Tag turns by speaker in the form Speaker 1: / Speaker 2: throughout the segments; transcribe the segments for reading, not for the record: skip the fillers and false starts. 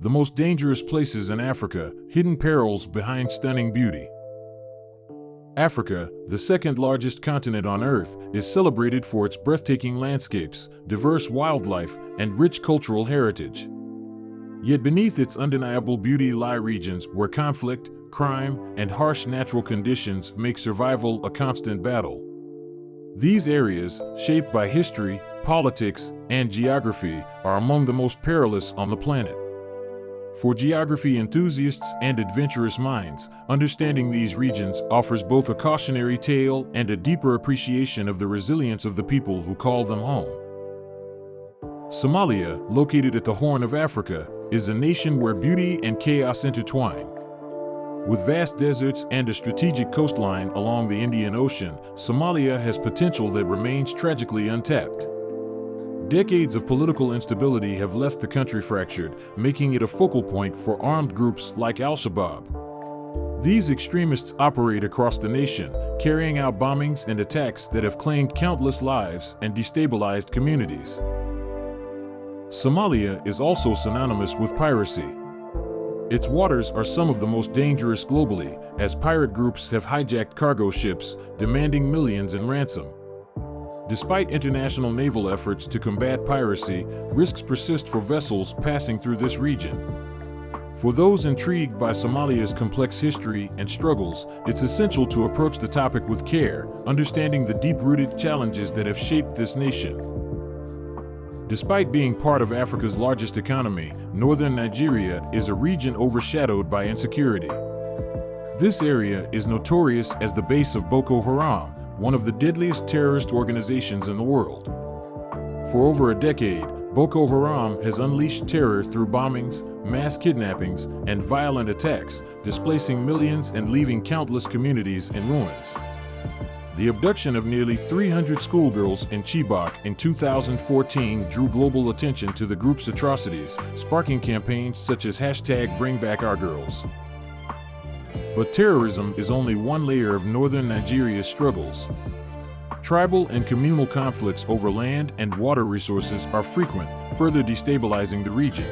Speaker 1: the most dangerous places in Africa, hidden perils behind stunning beauty. Africa, the second largest continent on Earth, is celebrated for its breathtaking landscapes, diverse wildlife, and rich cultural heritage. Yet beneath its undeniable beauty lie regions where conflict, crime, and harsh natural conditions make survival a constant battle. These areas, shaped by history, politics, and geography, are among the most perilous on the planet. For geography enthusiasts and adventurous minds, understanding these regions offers both a cautionary tale and a deeper appreciation of the resilience of the people who call them home. Somalia, located at the Horn of Africa, is a nation where beauty and chaos intertwine. With vast deserts and a strategic coastline along the Indian Ocean, Somalia has potential that remains tragically untapped. Decades of political instability have left the country fractured, making it a focal point for armed groups like Al-Shabaab. These extremists operate across the nation, carrying out bombings and attacks that have claimed countless lives and destabilized communities. Somalia is also synonymous with piracy. Its waters are some of the most dangerous globally, as pirate groups have hijacked cargo ships, demanding millions in ransom. Despite international naval efforts to combat piracy, risks persist for vessels passing through this region. For those intrigued by Somalia's complex history and struggles, it's essential to approach the topic with care, understanding the deep-rooted challenges that have shaped this nation. Despite being part of Africa's largest economy, northern Nigeria is a region overshadowed by insecurity. This area is notorious as the base of Boko Haram, one of the deadliest terrorist organizations in the world. For over a decade, Boko Haram has unleashed terror through bombings, mass kidnappings, and violent attacks, displacing millions and leaving countless communities in ruins. The abduction of nearly 300 schoolgirls in Chibok in 2014 drew global attention to the group's atrocities, sparking campaigns such as #BringBackOurGirls. But terrorism is only one layer of northern Nigeria's struggles. Tribal and communal conflicts over land and water resources are frequent, further destabilizing the region.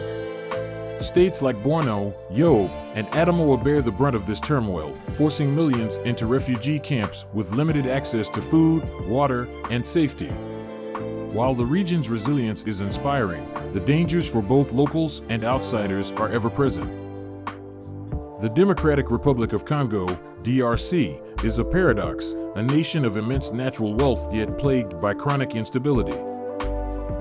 Speaker 1: States like Borno, Yobe, and Adamawa bear the brunt of this turmoil, forcing millions into refugee camps with limited access to food, water, and safety. While the region's resilience is inspiring, the dangers for both locals and outsiders are ever present. The Democratic Republic of Congo, DRC, is a paradox, a nation of immense natural wealth yet plagued by chronic instability.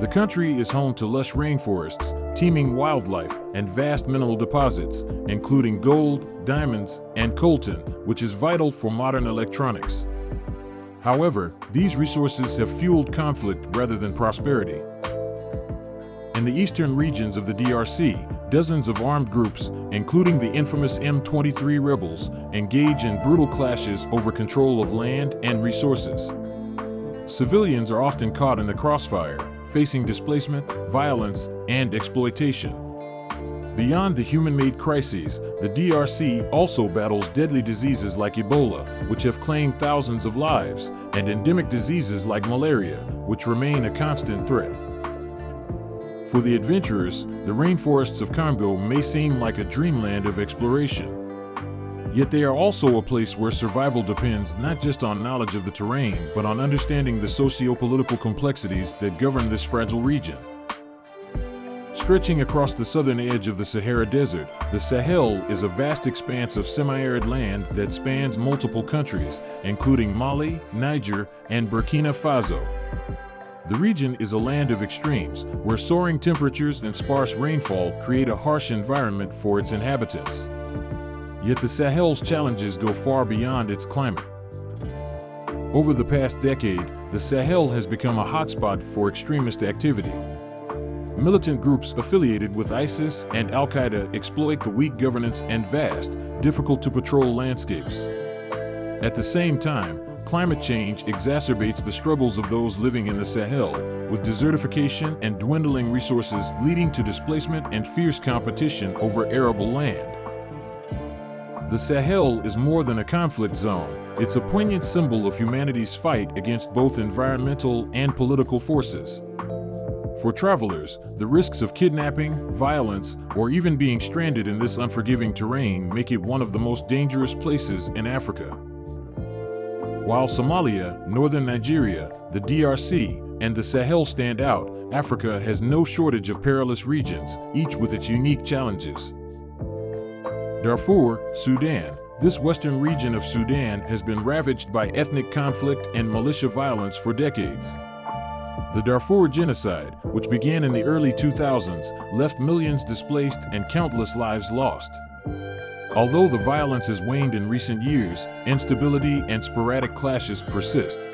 Speaker 1: The country is home to lush rainforests, teeming wildlife, and vast mineral deposits, including gold, diamonds, and coltan, which is vital for modern electronics. However, these resources have fueled conflict rather than prosperity. In the eastern regions of the DRC, dozens of armed groups, including the infamous M23 rebels, engage in brutal clashes over control of land and resources. Civilians are often caught in the crossfire, facing displacement, violence, and exploitation. Beyond the human-made crises, the DRC also battles deadly diseases like Ebola, which have claimed thousands of lives, and endemic diseases like malaria, which remain a constant threat. For the adventurers, the rainforests of Congo may seem like a dreamland of exploration. Yet they are also a place where survival depends not just on knowledge of the terrain, but on understanding the socio-political complexities that govern this fragile region. Stretching across the southern edge of the Sahara Desert, the Sahel is a vast expanse of semi-arid land that spans multiple countries, including Mali, Niger, and Burkina Faso. The region is a land of extremes, where soaring temperatures and sparse rainfall create a harsh environment for its inhabitants. Yet the Sahel's challenges go far beyond its climate. Over the past decade, the Sahel has become a hotspot for extremist activity. Militant groups affiliated with ISIS and Al-Qaeda exploit the weak governance and vast, difficult-to-patrol landscapes. At the same time, climate change exacerbates the struggles of those living in the Sahel, with desertification and dwindling resources leading to displacement and fierce competition over arable land. The Sahel is more than a conflict zone, it's a poignant symbol of humanity's fight against both environmental and political forces. For travelers, the risks of kidnapping, violence, or even being stranded in this unforgiving terrain make it one of the most dangerous places in Africa. While Somalia, northern Nigeria, the DRC, and the Sahel stand out, Africa has no shortage of perilous regions, each with its unique challenges. Darfur, Sudan. This western region of Sudan has been ravaged by ethnic conflict and militia violence for decades. The Darfur genocide, which began in the early 2000s, left millions displaced and countless lives lost. Although the violence has waned in recent years, instability and sporadic clashes persist.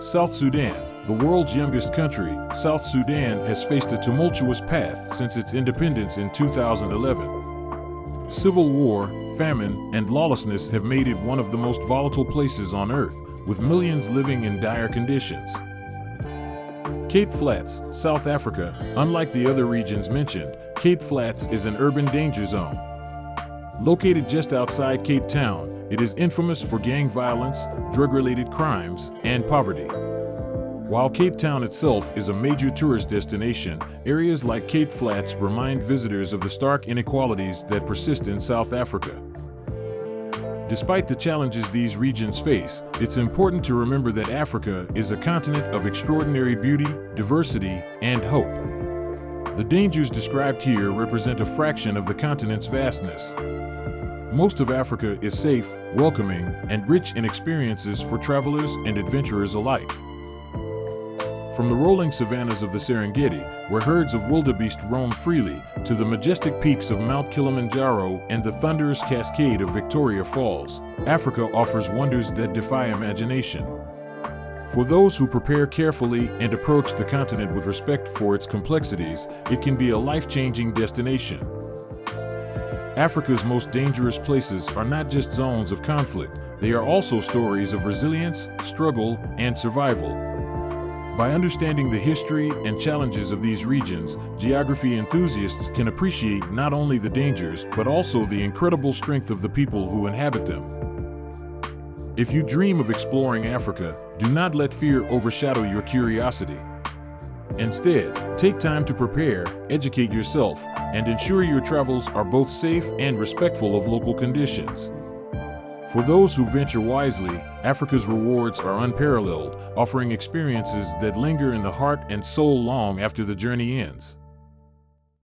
Speaker 1: South Sudan, the world's youngest country, South Sudan has faced a tumultuous path since its independence in 2011. Civil war, famine, and lawlessness have made it one of the most volatile places on Earth, with millions living in dire conditions. Cape Flats, South Africa. Unlike the other regions mentioned, Cape Flats is an urban danger zone. Located just outside Cape Town, it is infamous for gang violence, drug-related crimes, and poverty. While Cape Town itself is a major tourist destination, areas like Cape Flats remind visitors of the stark inequalities that persist in South Africa. Despite the challenges these regions face, it's important to remember that Africa is a continent of extraordinary beauty, diversity, and hope. The dangers described here represent a fraction of the continent's vastness. Most of Africa is safe, welcoming, and rich in experiences for travelers and adventurers alike. From the rolling savannas of the Serengeti, where herds of wildebeest roam freely, to the majestic peaks of Mount Kilimanjaro and the thunderous cascade of Victoria Falls, Africa offers wonders that defy imagination. For those who prepare carefully and approach the continent with respect for its complexities, it can be a life-changing destination. Africa's most dangerous places are not just zones of conflict, they are also stories of resilience, struggle, and survival. By understanding the history and challenges of these regions, geography enthusiasts can appreciate not only the dangers, but also the incredible strength of the people who inhabit them. If you dream of exploring Africa, do not let fear overshadow your curiosity. Instead, take time to prepare, educate yourself, and ensure your travels are both safe and respectful of local conditions. For those who venture wisely, Africa's rewards are unparalleled, offering experiences that linger in the heart and soul long after the journey ends.